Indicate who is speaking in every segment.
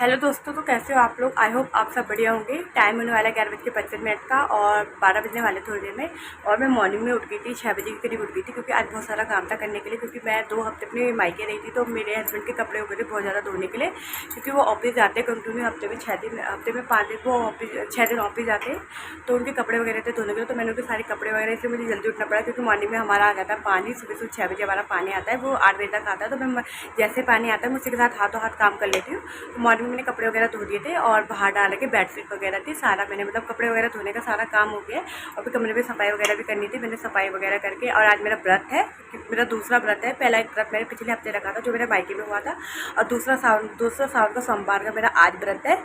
Speaker 1: Hello दोस्तों, तो कैसे हो आप लोग। आई होप आप सब बढ़िया होंगे। टाइम होने वाला है 11:55 का और 12 बजने वाले थोड़ी देर में। और मैं मॉर्निंग में उठ गई थी, 6 बजे के करीब उठ गई थी, क्योंकि आज बहुत सारा काम था करने के लिए। क्योंकि मैं 2 हफ्ते अपने मायके रही थी, तो मेरे हस्बैंड के कपड़े हो गए थे बहुत ज़्यादा धोने के लिए, क्योंकि वो ऑफिस जाते हैं कंटिन्यू। हफ्ते में 5 दिन वो ऑफिस 6 दिन ऑफिस जाते हैं, तो उनके कपड़े वगैरह थे धोने के लिए। तो मैंने उनके सारे कपड़े वगैरह, इसलिए मुझे जल्दी उठना पड़ा, क्योंकि मॉर्निंग में हमारा आ जाता है पानी। सुबह 6 बजे हमारा पानी आता है, वो 8 बजे तक आता है। तो मैं जैसे पानी आता है मैं उसी के साथ हाथों हाथ काम कर लेती हूँ। तो मॉर्निंग में मैंने कपड़े वगैरह धो दिए थे और बाहर डाल के बेडशीट वगैरह थी, सारा मैंने मतलब कपड़े वगैरह धोने का सारा काम हो गया। और फिर कमरे में सफाई वगैरह भी करनी थी, मैंने सफाई वगैरह करके। और आज मेरा व्रत है, मेरा दूसरा व्रत है। पहला एक व्रत मैंने पिछले हफ्ते रखा था जो मेरे मायके में हुआ था, और दूसरा सावन का सोमवार का मेरा आज व्रत है।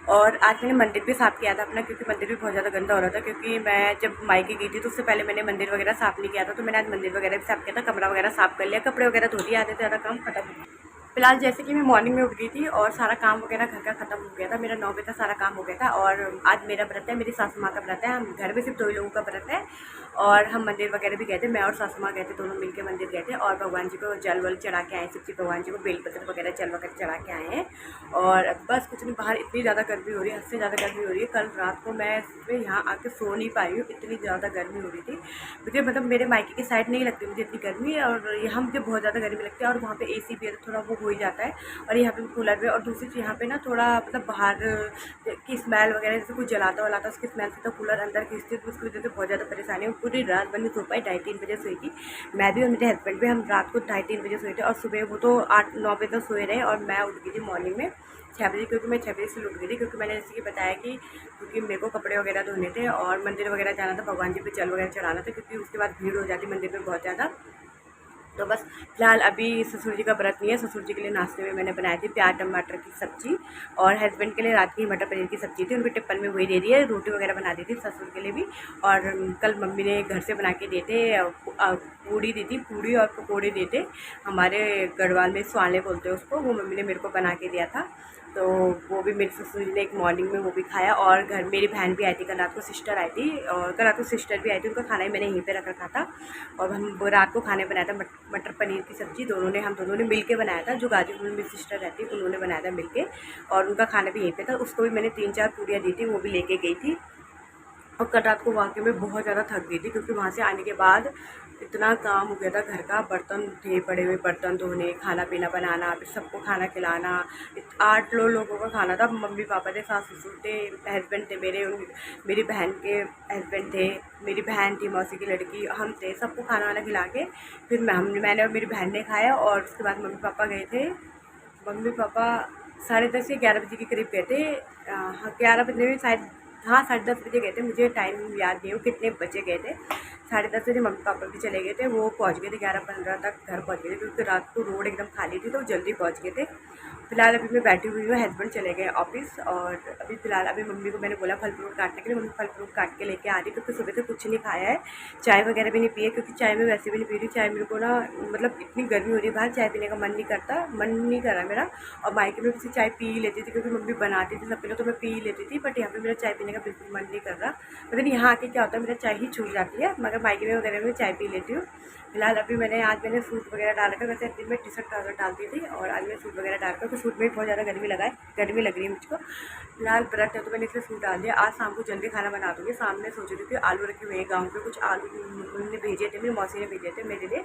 Speaker 1: और आज मैंने मंदिर भी साफ़ किया था अपना, क्योंकि मंदिर भी बहुत ज़्यादा गंदा हो रहा था। क्योंकि मैं जब मायके गई थी तो उससे पहले मैंने मंदिर वगैरह साफ़ नहीं किया था, तो मैंने आज मंदिर वगैरह भी साफ़ किया था, कमरा वगैरह साफ़ कर लिया, कपड़े वगैरह धो दिए, आधे से ज़्यादा काम खत्म हो गया। फिलहाल जैसे कि मैं मॉर्निंग में उठ गई थी और सारा काम वगैरह घर का खत्म हो गया था, मेरा 9 बजे तक सारा काम हो गया था। और आज मेरा व्रत है, मेरी सासू माँ का व्रत है। हम घर में सिर्फ 2 लोगों का व्रत है। और हम मंदिर वगैरह भी गए थे, मैं और सासू माँ गए थे, दोनों मिलकर मंदिर गए थे। और भगवान जी को जल वल चढ़ा के आए, शिव भगवान जी को बेलपत्र वगैरह जल वगैरह चढ़ा के आए हैं। और बस कुछ नहीं, बाहर इतनी ज़्यादा गर्मी हो रही है, हद से ज़्यादा गर्मी हो रही है। कल रात को मैं यहाँ आके सो नहीं पाई हूँ, इतनी ज़्यादा गर्मी हो रही थी मुझे। मतलब मेरे मायके की साइड नहीं लगती मुझे इतनी गर्मी, और यहाँ मुझे बहुत ज़्यादा गर्मी लगती है। और वहाँ पे AC भी है, तो थोड़ा वो हो ही जाता है। और यहाँ पे कूलर भी। और दूसरी चीज़ यहाँ पे ना थोड़ा मतलब बाहर की स्मेल वगैरह, जैसे कुछ जलाता वलाता उसकी स्मेल से तो कूलर अंदर खींचती है, तो उसकी वजह से बहुत ज़्यादा परेशानी है। पूरी रात बंद सो पाई, 2:30-3 बजे सोई थी मैं भी और मेरे हस्बैंड भी। हम रात को 2:30-3 बजे सोए थे, और सुबह वो तो 8-9 बजे तक सोए रहे। और मैं उठ गई थी मॉर्निंग में 6 बजे, क्योंकि मैं 6 बजे से उठ गई थी। क्योंकि मैंने जैसे कि बताया कि क्योंकि मेरे को कपड़े वगैरह धोने थे और मंदिर वगैरह जाना था, भगवान जी पे जल वगैरह चढ़ाना था, क्योंकि उसके बाद भीड़ हो जाती मंदिर में बहुत ज़्यादा। तो बस फिलहाल अभी ससुर जी का व्रत नहीं है। ससुर जी के लिए नाश्ते में मैंने बनाई थी प्याज टमाटर की सब्ज़ी, और हस्बैंड के लिए रात की मटर पनीर की सब्ज़ी थी, उनके टिप्पन में वही दे दी है। रोटी वगैरह बना दी थी ससुर के लिए भी। और कल मम्मी ने घर से बना के दिए थे, पूड़ी दी थी, पूड़ी और पकौड़े दिए थे। हमारे गढ़वाल में स्वाले बोलते हैं उसको, वो मम्मी ने मेरे को बना के दिया था। तो वो भी मेरी ससुर जी ने एक मॉर्निंग में वो भी खाया। और घर मेरी बहन भी आई थी कल रात को, सिस्टर आई थी, और कल रात को सिस्टर भी आई थी, उनका खाना ही मैंने यहीं पे रख रखा था। और हम वो रात को खाने बनाया था मटर पनीर की सब्ज़ी, हम दोनों ने मिल के बनाया था। जो गाजीपुर में मेरी सिस्टर रहती है उन्होंने बनाया था मिल के, और उनका खाना भी यहीं पे था। उसको भी मैंने 3-4 पूड़ियाँ दी थी, वो भी लेके गई थी। और कल रात को वाकई में बहुत ज़्यादा थक गई थी, क्योंकि वहाँ से आने के बाद इतना काम हो गया था घर का। बर्तन थे पड़े हुए, बर्तन धोने, खाना पीना बनाना, फिर सबको खाना खिलाना। 8 लोगों का खाना था। मम्मी पापा थे, सास ससुर थे, हस्बैंड थे मेरे, मेरी बहन के हस्बैंड थे, मेरी बहन थी, मौसी की लड़की, हम थे। सबको खाना वाना खिला के फिर मैंने और मेरी बहन ने खाया। और उसके बाद मम्मी पापा गए थे। मम्मी पापा 10:30 या 11 बजे के करीब गए थे। हाँ, 11 बजे में शायद, हाँ 10:30 बजे गए थे, मुझे टाइम याद नहीं हो कितने बजे गए थे। 10:30 बजे मम्मी पापा भी चले गए थे, वो पहुंच गए थे 11:15 तक घर पहुंच गए थे, क्योंकि रात को रोड एकदम खाली थी, तो जल्दी पहुंच गए थे। फिलहाल अभी मैं बैठी हुई हूँ, हस्बैंड चले गए ऑफिस। और अभी फ़िलहाल अभी मम्मी को मैंने बोला फल फ्रूट काटने के लिए, मम्मी फल फ्रूट काट के लेके आ रही, क्योंकि सुबह से कुछ नहीं खाया है, चाय वगैरह भी नहीं पी है। क्योंकि चाय मैं वैसे भी नहीं पी रही, चाय मेरे को ना मतलब इतनी गर्मी हो रही है बाहर, चाय पीने का मन नहीं कर रहा मेरा। और मायके में भी चाय पी लेती थी, क्योंकि मम्मी बनाती थी सब पहले, तो मैं पी लेती थी। बट यहाँ पे मेरा चाय पीने का बिल्कुल मन नहीं कर रहा। मतलब यहाँ आके क्या होता है, मेरा चाय ही छूट जाती है, मगर मायके में वगैरह में चाय पी लेती हूँ। फिलहाल अभी आज मैंने सूट वगैरह डाल रखा है। वैसे दिन में टी शर्ट ट्राउजर डालती थी, और आज मैं सूट वगैरह डाल रखा, तो सूट में भी बहुत ज़्यादा गर्मी लग रही है मुझको। फिलहाल व्रत है तो मैंने इसलिए सूट डाल दिया। आज शाम को जल्दी खाना बना दूँगी। सामने सोच रही थी आलू रखे हुए हैं गाँव के, कुछ आलू उन्होंने भेजे थे, मेरी मौसी ने भेजे थे मेरे लिए,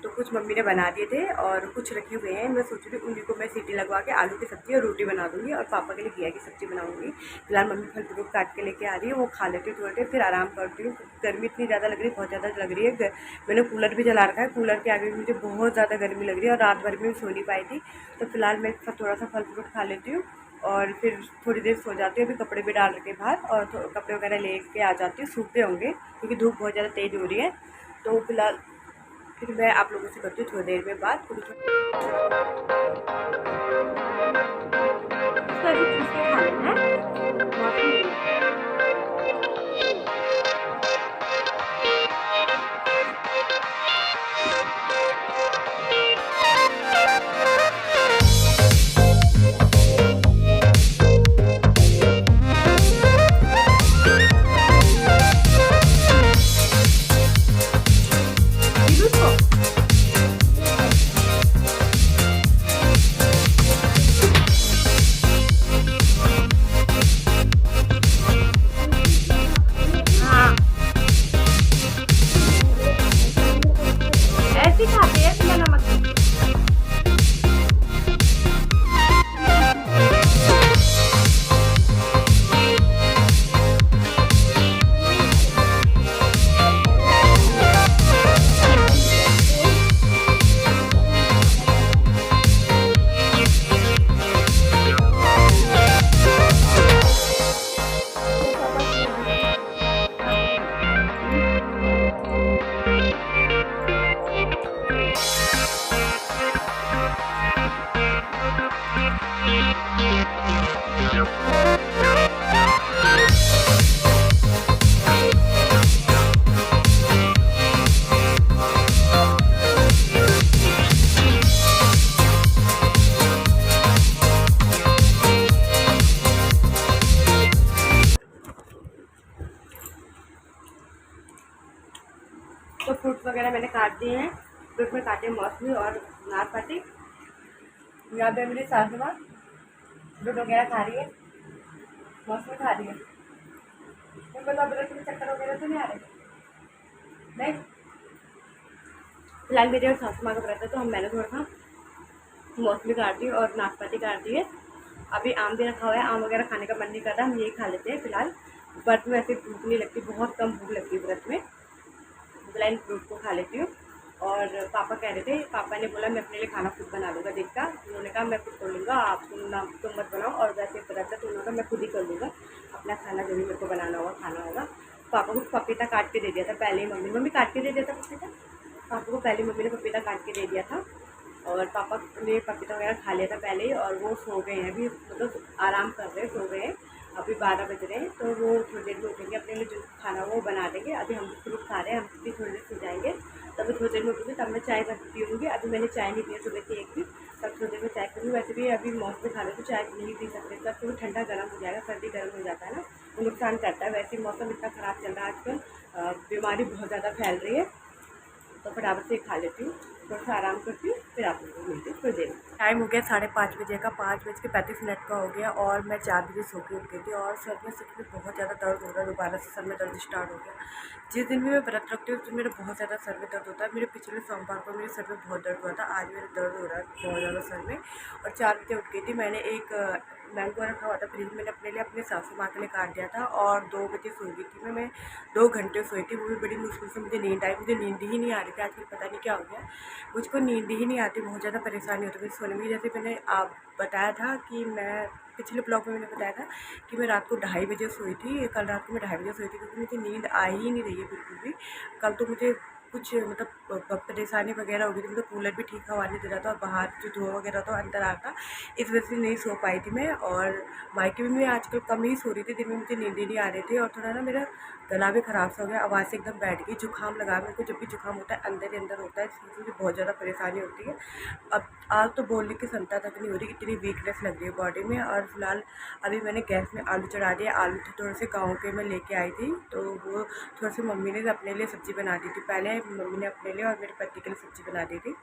Speaker 1: तो कुछ मम्मी ने बना दिए थे और कुछ रखे हुए हैं। मैं सोच रही थी उन्हीं को मैं सीटी लगवा के आलू की सब्ज़ी और रोटी बना दूँगी, और पापा के लिए घिया की सब्ज़ी बनाऊँगी। फिलहाल मम्मी फल फ्रूट काट के लेके आ रही है, वो खा लेती हूँ थोड़ी देर, फिर आराम करती हूँ। गर्मी इतनी ज़्यादा लग रही है, बहुत ज़्यादा लग रही है। मैंने कूलर भी चला रखा है, कूलर के आगे भी मुझे बहुत ज़्यादा गर्मी लग रही है, और रात भर में सो नहीं पाई थी। तो फिलहाल मैं थोड़ा सा फल फ्रूट खा लेती हूँ, और फिर थोड़ी देर सो जाती हूँ। अभी कपड़े भी डाल रखे बाहर, और कपड़े वगैरह लेके आ जाती हूँ, सूखते होंगे क्योंकि धूप बहुत ज़्यादा तेज़ हो रही है। तो फिलहाल फिर मैं आप लोगों से करती हूँ थोड़ी देर में बात। वगैरह मैंने काट दिए हैं। फ्रूट में काटे मौसमी और नाशपाती। यहाँ पे मेरी सासू माँ फ्रूट वगैरह खा रही है, मौसमी खा रही है। तो मतलब ब्लड में चक्कर वगैरह तो नहीं आ रहे? नहीं। फिलहाल मेरे और सासू माँ का व्रत है तो मैंने थोड़ा सा मौसमी काट दी और नाशपाती काट दी है। अभी आम भी रखा हुआ है, आम वगैरह खाने का मन नहीं कर रहा, हम यही खा लेते हैं। फिलहाल व्रत में ऐसे भूख नहीं लगती, बहुत कम भूख लगती है व्रत में। फिलहाल इन फ्रूट को खा लेती हूँ। और पापा कह रहे थे, पापा ने बोला मैं अपने लिए खाना खुद बना लूँगा देखा। उन्होंने कहा मैं खुद कर लूँगा, आप तुम मत बनाओ, और वैसे व्रत है तो उन्होंने कहा मैं खुद ही कर लूँगा अपना खाना, जो भी मेरे को बनाना होगा खाना होगा। पापा को पपीता काट के दे दिया था पहले ही, मम्मी काट के दे दिया था पपीता। पापा को पहले मम्मी ने पपीता काट के दे दिया था और पापा ने पपीता वगैरह खा लिया था पहले ही, और वो सो गए हैं अभी, मतलब आराम कर रहे हैं, सो गए हैं। अभी 12 बज रहे हैं तो वो थोड़ी देर में उठेंगे, अपने लिए जो खाना वो बना देंगे। अभी हम फ्रूट खा रहे हैं, हम भी थोड़ी देर सो जाएंगे, तभी थोड़ी देर में उठेंगे, तब मैं चाय पीऊँगी। अभी मैंने चाय नहीं पी सुबह की एक भी, तब थोड़ी देर में चाय पीऊँगी। वैसे भी अभी मौसम खा रहे तो चाय नहीं पी सकते, तब थोड़ा ठंडा गर्म हो जाएगा, सर्दी गर्म हो जाता है ना, वो नुकसान करता है। वैसे मौसम इतना ख़राब चल रहा है आजकल, बीमारी बहुत ज़्यादा फैल रही है, तो फटाफट से खा लेती हूँ, थोड़ा सा आराम करती हूँ, फिर आप लोगों को मिलती हूँ थोड़ी देर। टाइम हो गया 5:30 बजे का, 5:35 का हो गया, और मैं 4 बजे सो के उठ गई थी। और सर में बहुत ज़्यादा दर्द हो रहा है, दोबारा से सर में दर्द स्टार्ट हो गया। जिस दिन भी मैं व्रत रखती हूँ तो मेरा बहुत ज़्यादा सर में दर्द होता है। मेरे पिछले सोमवार को मेरे सर में बहुत दर्द हुआ था, आज मेरा दर्द हो रहा है बहुत ज़्यादा सर में। और 4 बजे उठ गई थी। मैंने एक मैंगो रखा हुआ था फ्रिज, मैंने अपने लिए अपने सासू माँ के लिए काट दिया था, और 2 बजे सो गई थी मैं 2 घंटे सोई थी, वो भी बड़ी मुश्किल से मुझे नींद आई। मुझे नींद ही नहीं आ रही थी आजकल, पता नहीं क्या हो गया, मुझको नींद ही नहीं आती, बहुत ज़्यादा परेशानी होती है सोने में। जैसे मैंने आप बताया था कि मैं पिछले ब्लॉग में मैंने बताया था कि मैं रात को 2:30 बजे सोई थी, कल रात को मैं 2:30 बजे सोई थी, क्योंकि मुझे नींद आ ही नहीं रही है बिल्कुल भी। कल तो मुझे कुछ मतलब परेशानी वगैरह हो गई थी, मतलब कूलर भी ठीक हवा नहीं दे रहा था, और बाहर जो धुआं वगैरह था अंदर आता, इस वजह से नहीं सो पाई थी मैं। और मायके में मैं आजकल कम ही सो रही थी, दिन में मुझे नींद ही नहीं आ रही थी, और थोड़ा ना मेरा गला भी ख़राब सा हो गया, आवाज़ से एकदम बैठ गई, जुकाम लगा। मेरे को जब भी जुकाम होता है अंदर ही अंदर होता है, इसलिए मुझे बहुत ज़्यादा परेशानी होती है। अब आज तो बोलने की क्षमता तक नहीं हो रही, इतनी वीकनेस लग रही है बॉडी में। और फिलहाल अभी मैंने गैस में आलू चढ़ा दिया, आलू थे थोड़े से गाँव के मैं लेके आई थी, तो वो थोड़ा सी मम्मी ने अपने लिए सब्ज़ी बना दी थी, पहले मम्मी ने अपने लिए और मेरे पति के लिए सब्ज़ी बना दी थी,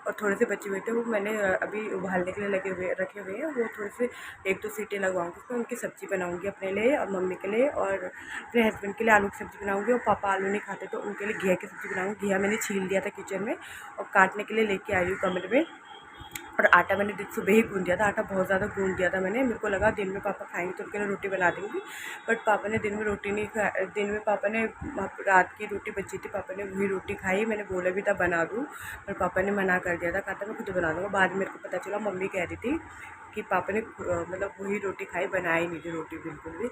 Speaker 1: और थोड़े से बचे हुए थे, वो मैंने अभी उबालने के लिए रखे हुए हैं। वो थोड़े से 1-2 सीटी लगवाऊँगी, उसमें उनकी सब्ज़ी बनाऊँगी अपने लिए और मम्मी के लिए, और अपने हस्बैंड के लिए आलू की सब्ज़ी बनाऊँगी, और पापा आलू नहीं खाते तो उनके लिए घिया की सब्ज़ी बनाऊँगी। घिया मैंने छील दिया था किचन में, और काटने के लिए लेके आई हूँ कमरे में। और आटा मैंने सुबह ही गूँध दिया था, आटा बहुत ज़्यादा गूँध दिया था मैंने। मेरे को लगा दिन में पापा खाएंगे तो उनके लिए रोटी बना दूँगी, बट पापा ने दिन में रोटी नहीं खा, दिन में पापा ने रात की रोटी बची थी, पापा ने वही रोटी खाई। मैंने बोला भी था बना दूँ, पर पापा ने मना कर दिया था, कहा था मैं खुद बना दूँगा। बाद में मेरे को पता चला, मम्मी कह रही थी कि पापा ने मतलब वही रोटी खाई, बनाई नहीं थी रोटी बिल्कुल भी।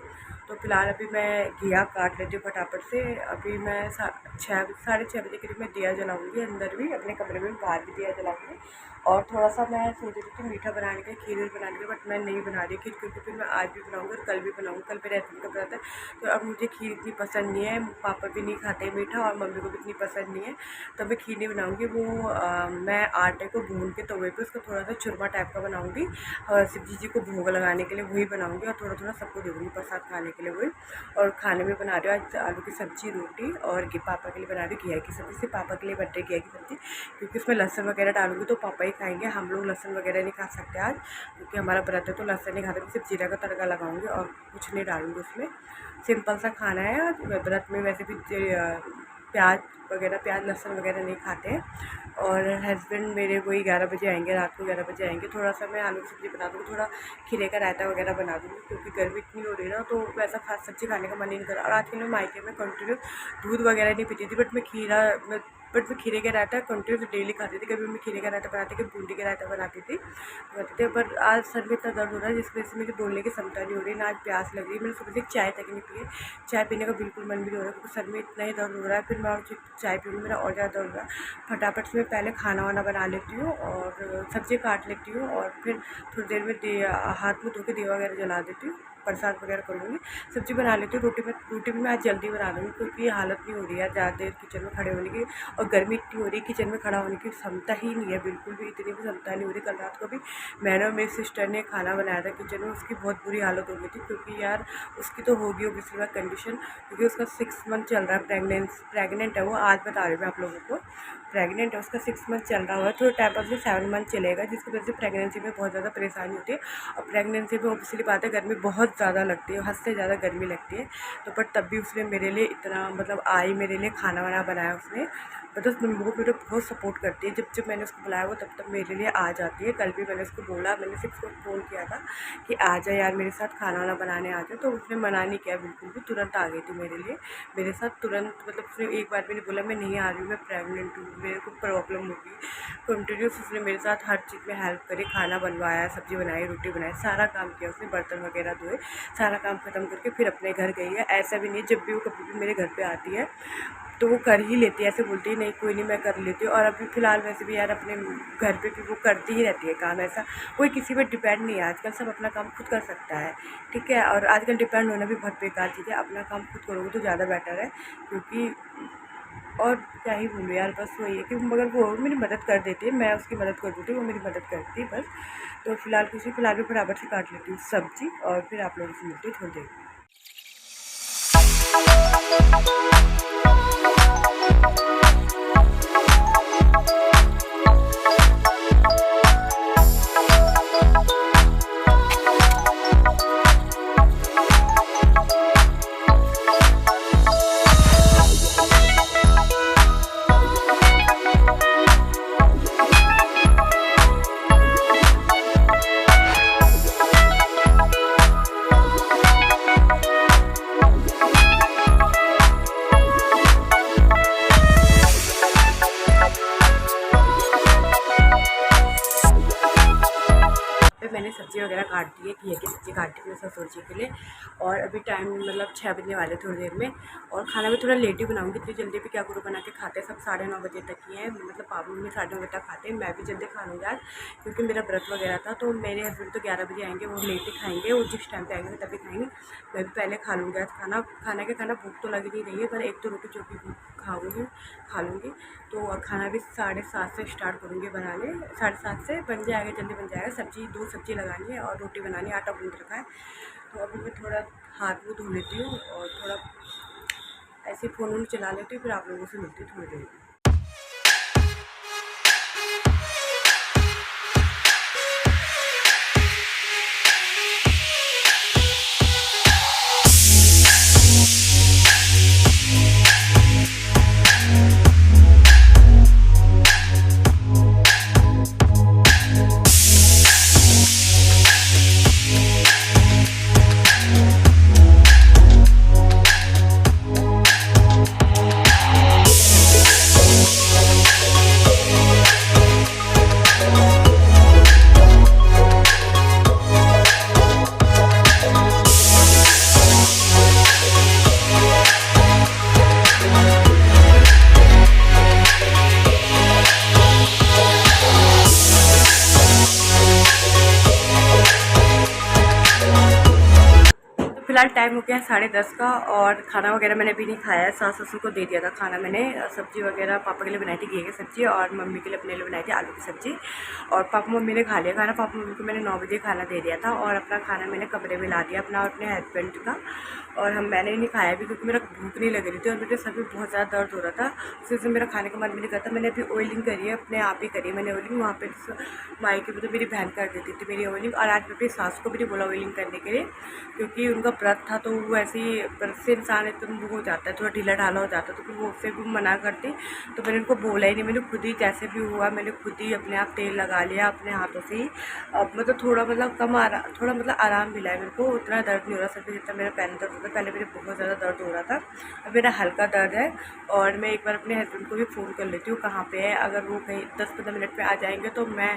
Speaker 1: तो फिलहाल अभी मैं घिया काट लेती हूँ फटाफट से। अभी मैं 6:30 बजे करीब मैं दिया जलाऊँगी, अंदर भी अपने कमरे में, बाहर भी दिया जलाऊँगी। और थोड़ा सा मैं सोच रही थी मीठा बनाने का, खीर बनाने का, बट मैं नहीं बना रही खीर, क्योंकि फिर मैं आज भी बनाऊँगी और कल भी बनाऊँगी। कल मेरे हस्बैंड का व्रत है, तो अब मुझे खीर इतनी पसंद नहीं है, पापा भी नहीं खाते मीठा और मम्मी को भी इतनी पसंद नहीं है, तो मैं खीर नहीं बनाऊँगी। वो मैं आटे को भून के तवे पे उसको थोड़ा सा चूरमा टाइप का बनाऊँगी, और शिव जी को भोग लगाने के लिए वही बनाऊँगी, और थोड़ा थोड़ा सबको दूँगी प्रसाद खाने के लिए वही। और खाने में बना रही हूँ आज आलू की सब्ज़ी, रोटी, और पापा के लिए बना रही हूँ घिया की सब्ज़ी। सिर्फ पापा के लिए बन रही घिया की सब्ज़ी, क्योंकि उसमें लहसुन वगैरह डालूंगी तो पापा ही खाएंगे, हम लोग लहसुन वगैरह नहीं खा सकते आज, क्योंकि हमारा व्रत है तो लहसुन नहीं खाते। सिर्फ जीरा का तड़का लगाऊंगी और कुछ नहीं डालूंगी उसमें, सिंपल सा खाना है आज व्रत में। वैसे भी प्याज लहसुन वगैरह नहीं खाते हैं। और हस्बैंड मेरे वही 11 बजे आएंगे, रात को 11 बजे आएंगे। थोड़ा सा मैं आलू की सब्ज़ी बना दूँगी, थोड़ा खीरे का रायता वगैरह बना दूँगी, क्योंकि गर्मी इतनी हो रही है ना, तो वैसा खास सब्ज़ी खाने का मन नहीं कर रहा। और आजकल मैं मायके में कंटिन्यू दूध वगैरह नहीं पीती थी, बट मैं खीरे का रायता कंटिन्यू डेली खाती थी। कभी मैं खीरे का रायता बनाती, कभी बूंदी का रायता बनाती थी। पर आज सर में इतना दर्द हो रहा है, जिस वजह से मुझे बोलने की क्षमता नहीं हो रही, ना आज प्यास लग रही है। मैंने सुबह से चाय तक नहीं पी है, चाय पीने का बिल्कुल मन भी नहीं हो रहा, क्योंकि सर में इतना ही दर्द हो रहा है। फिर मैं और चाय पीऊँगी, मेरा और ज़्यादा दर्द हो रहा है। फटाफट से मैं पहले खाना वाना बना लेती हूँ और सब्ज़ी काट लेती हूँ, और फिर थोड़ी देर में हाथ में धो के दिया वगैरह जला देती हूँ, प्रसाद वगैरह कर लूँगी, सब्ज़ी बना लेती हूँ। रोटी भी मैं आज जल्दी बना लूँगी, क्योंकि हालत नहीं हो रही है ज़्यादा देर किचन में खड़े होने की। और गर्मी इतनी हो रही है, किचन में खड़ा होने की क्षमता ही नहीं है, बिल्कुल भी इतनी भी क्षमता नहीं हो रही। कल रात को भी मैंने और मेरी सिस्टर ने खाना बनाया था किचन में, उसकी बहुत बुरी हालत हो गई थी, क्योंकि यार उसकी तो होगी ओबियसली कंडीशन, क्योंकि उसका 6 मंथ चल रहा है, प्रेगनेंट है वो। आज बता रही हूँ मैं आप लोगों को, प्रेग्नेंट है, उसका 6 मंथ चल रहा हुआ है, थोड़े टाइम पर से 7 मंथ चलेगा, जिसकी वजह से प्रेगनेंसी में बहुत ज़्यादा परेशानी होती है। और प्रेगनेंसी में ऑब्वियसली बात है गर्मी बहुत ज़्यादा लगती है, हद से ज़्यादा गर्मी लगती है। तो बट तब भी उसने मेरे लिए इतना मतलब आई मेरे लिए खाना वाना बनाया उसने, मतलब वो मेरे बहुत सपोर्ट करती है। जब जब मैंने उसको बुलाया वो तब मेरे लिए आ जाती है। कल भी मैंने उसको बोला, मैंने सिर्फ उसको फ़ोन किया था कि आ जा यार मेरे साथ खाना वाना बनाने आ जा, तो उसने मना नहीं किया बिल्कुल भी, तुरंत आ गई थी मेरे लिए मेरे साथ तुरंत। मतलब उसने एक बार भी नहीं बोला मैं नहीं आ रही हूँ, मैं प्रेग्नेंट हूँ, मेरे को प्रॉब्लम होगी। कंटिन्यूस उसने मेरे साथ हर चीज़ में हेल्प करी, खाना बनवाया, सब्ज़ी बनाई, रोटी बनाई, सारा काम किया उसने, बर्तन वगैरह धोए, सारा काम ख़त्म करके फिर अपने घर गई है। ऐसा भी नहीं, जब भी वो कभी भी मेरे घर पे आती है तो वो कर ही लेती है, ऐसे बोलती है नहीं कोई नहीं मैं कर लेती हूँ। और अभी फ़िलहाल वैसे भी यार अपने घर पे भी वो करती ही रहती है काम, ऐसा कोई किसी पे डिपेंड नहीं है आजकल, सब अपना काम खुद कर सकता है, ठीक है। और आजकल डिपेंड होना भी बहुत बेकार चीज़ है, अपना काम खुद करोगे तो ज़्यादा बेटर है, क्योंकि और क्या ही बोलूँ यार, बस वही है कि मगर वो मेरी मदद कर देती है, मैं उसकी मदद कर देती हूँ, वो मेरी मदद करती है बस। तो फ़िलहाल मैं बराबर से काट लेती हूँ सब्ज़ी, और फिर आप लोगों से मिलती हूँ थोड़ी देर। मैंने सब्ज़ी वगैरह काट दी है, घिया की सब्ज़ी काट दी है ससुर जी के लिए। और अभी टाइम मतलब 6 बजने वाले थोड़ी देर में, और खाना भी थोड़ा लेट ही बनाऊंगी, इतनी जल्दी भी क्या करूँ, बना के खाते सब 9:30 बजे तक ही है, मतलब पापा मम्मी 9:30 बजे तक खाते हैं, मैं भी जल्दी खा लूँगी आज, क्योंकि मेरा व्रत वगैरह था। तो मेरे हस्बैंड तो 11 बजे आएंगे, वो लेट ही खाएंगे, वो जिस टाइम पर आएंगे तभी खाएंगे, मैं भी पहले खा लूँगी आज खाना भूख तो लग नहीं रही है, पर एक तो रोटी जो भी खा लूँगी। तो खाना भी 7:30 से स्टार्ट करूँगी बनाने, 7:30 से बन जाएगा, जल्दी बन जाएगा। दो सब्ज़ी लगानी है और रोटी बनानी है, आटा गूँथ रखा है। तो अभी मैं थोड़ा हाथ मुँह धो लेती हूँ और थोड़ा ऐसे फ़ोन चला लेती हूँ, फिर आप लोगों से मिलती हूँ थोड़ी देर में। फिलहाल टाइम हो गया है 10:30 का, और खाना वगैरह मैंने अभी नहीं खाया है, सास ससुर को दे दिया था खाना मैंने। सब्ज़ी वगैरह पापा के लिए बनाई थी घी की सब्ज़ी, और मम्मी के लिए अपने लिए बनाई थी आलू की सब्ज़ी, और पापा मम्मी ने खा लिया खाना। पापा मम्मी को मैंने 9 बजे खाना दे दिया था, और अपना खाना मैंने कमरे में ला दिया अपना और अपने हस्बैंड का। और मैंने नहीं खाया भी, क्योंकि मेरा भूख नहीं लग रही थी और मेरे सर में बहुत ज़्यादा दर्द हो रहा था, उस वजह से मेरा खाने का मन भी नहीं करता। मैंने अभी ऑयलिंग करी है, अपने आप ही करी है मैंने ऑयलिंग, वहाँ पे मायके में तो मेरी बहन कर देती थी मेरी ऑयलिंग, और आज मैं अपनी सास को भी नहीं बोला ऑयलिंग करने के लिए, क्योंकि उनका व्रत था। तो वो ऐसे ही व्रत से इंसान एकदम वो हो जाता है, थोड़ा ढीला ढाला हो जाता है, तो फिर वो उससे भी मना करती। तो मैंने उनको बोला ही नहीं, मैंने खुद ही जैसे भी हुआ मैंने खुद ही अपने आप तेल लगा लिया अपने हाथों से ही। अब मतलब थोड़ा मतलब आराम मिला है मेरे को, उतना दर्द नहीं हो रहा सर पे जितना मेरा पहले दर्द होता, पहले मेरे बहुत ज़्यादा दर्द हो रहा था, अब मेरा हल्का दर्द है। और मैं एक बार अपने हस्बैंड को भी फ़ोन कर लेती हूँ कहाँ पे है, अगर वो कहीं 10-15 मिनट में आ जाएंगे तो मैं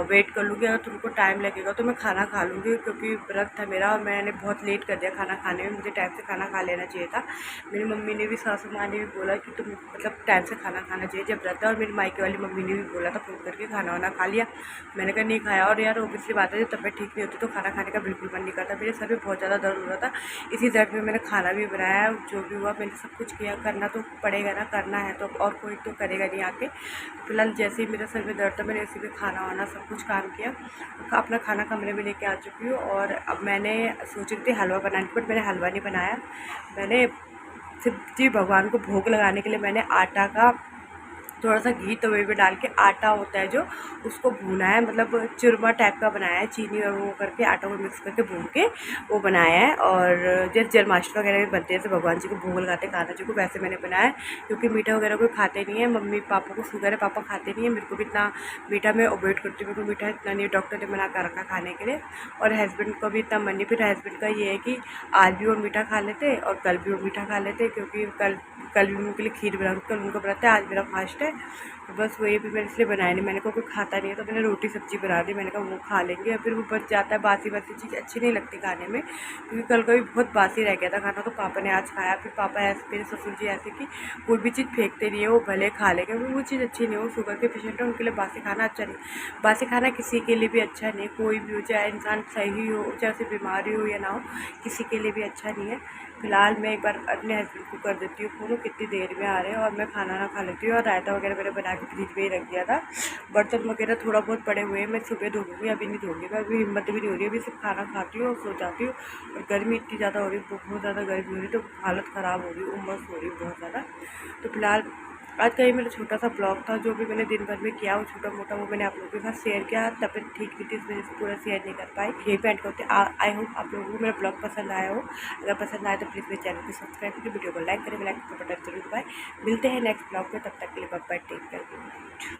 Speaker 1: वेट कर लूँगी, अगर तुमको टाइम लगेगा तो मैं खाना खा लूँगी, क्योंकि व्रत था मेरा और मैंने बहुत लेट कर दिया खाना खाने में, मुझे टाइम से खाना खा लेना चाहिए था। मेरी मम्मी ने भी, सासू माँ ने भी बोला कि तुम मतलब टाइम से खाना खाना चाहिए जब रहता है, और मेरी मायके वाली मम्मी ने भी बोला था फ़ोन करके खाना वाना खा लिया। मैंने कहा नहीं खाया, और यार ऑब्वियसली बात है जब तबीयत ठीक नहीं होती तो खाना खाने का बिल्कुल मन नहीं करता। मेरे सर में बहुत ज़्यादा दर्द हो रहा था, इसी दर्द में मैंने खाना भी बनाया, जो भी हुआ मैंने सब कुछ किया। करना तो पड़ेगा ना, करना है तो, और कोई तो करेगा नहीं आके। फिलहाल जैसे ही मेरे सर में दर्द था मैंने इसी में खाना वाना सब कुछ काम किया, अपना खाना कमरे में लेके आ चुकी हूँ। और अब मैंने सोच रही थी हलवा बनाने की, बट मैंने हलवा नहीं बनाया। मैंने शिव जी भगवान को भोग लगाने के लिए मैंने आटा का थोड़ा सा घी तवे पे डाल के, आटा होता है जो, उसको भूना है, मतलब चूरमा टाइप का बनाया है, चीनी और वो करके आटा को मिक्स करके भून के वो बनाया है। और जैसे जन्माष्टमी वगैरह भी बनते हैं तो भगवान जी को भोग लगाते हैं कान्हा जी को, वैसे मैंने बनाया है। क्योंकि मीठा वगैरह कोई खाते नहीं है, मम्मी पापा को शुगर है, पापा खाते नहीं है, मेरे को भी इतना मीठा मैं अवॉइड करती हूँ, मेरे को मीठा इतना नहीं, डॉक्टर ने मना कर रखा खाने के लिए। और हस्बैंड को भी इतना मन नहीं, फिर हस्बैंड का ये है कि आज भी वो मीठा खा लेते और कल भी वो मीठा खा लेते, क्योंकि कल भी उनके लिए खीर बना, कल उनको बनाते हैं, आज मेरा फास्ट है। तो बस वही भी मैंने इसलिए बनाया नहीं, मैंने कहा कोई खाता नहीं है तो मैंने रोटी सब्जी बना दी, मैंने कहा वो खा लेंगे। और फिर वो बच जाता है, बासी बासी चीज़ अच्छी नहीं लगती खाने में, क्योंकि कल का भी बहुत बासी रह गया था खाना, तो पापा ने आज खाया। फिर पापा ऐसे, मेरे ससुर जी ऐसे कि कोई भी चीज़ फेंकते नहीं है, वो भले खा लेंगे, वो चीज़ अच्छी नहीं, वो शुगर के पेशेंट है, उनके लिए बासी खाना अच्छा नहीं। बासी खाना किसी के लिए भी अच्छा नहीं, कोई भी हो, चाहे इंसान सही हो, चाहे उसे बीमारी हो या ना हो, किसी के लिए भी अच्छा नहीं है। फिलहाल मैं एक बार अपने हस्बैंड को कर देती हूँ फ़ोन, कितनी देर में आ रहे हैं, और मैं खाना ना खा लेती हूँ। और रायता वगैरह मैंने बना के फ्रिज में ही रख दिया था, बर्तन वगैरह थोड़ा बहुत पड़े हुए हैं, मैं सुबह धोऊँगी, अभी नहीं धोऊँगी, मैं अभी हिम्मत भी नहीं हो रही है, अभी सिर्फ खाना खाती हूँ और सो जाती हूँ। और गर्मी इतनी ज़्यादा हो रही है, बहुत ज़्यादा गर्मी हो रही है, तो हालत ख़राब हो रही है, उमस हो रही है बहुत ज़्यादा। तो फिलहाल आज का ये मेरा छोटा सा ब्लॉग था, जो भी मैंने दिन भर में किया वो छोटा मोटा वो मैंने आप लोगों के साथ शेयर किया। तबियत ठीक नहीं थी, इस वजह से पूरा शेयर नहीं कर पाई। यही पे एंड करते। आई होप आप लोगों को मेरा ब्लॉग पसंद आया हो। अगर पसंद आए तो प्लीज़ मेरे चैनल को सब्सक्राइब करके वीडियो को लाइक करें, लाइक का बटन जरूर दबाएं। मिलते हैं नेक्स्ट ब्लॉग में, तब तक के लिए बाय बाय, टेक केयर।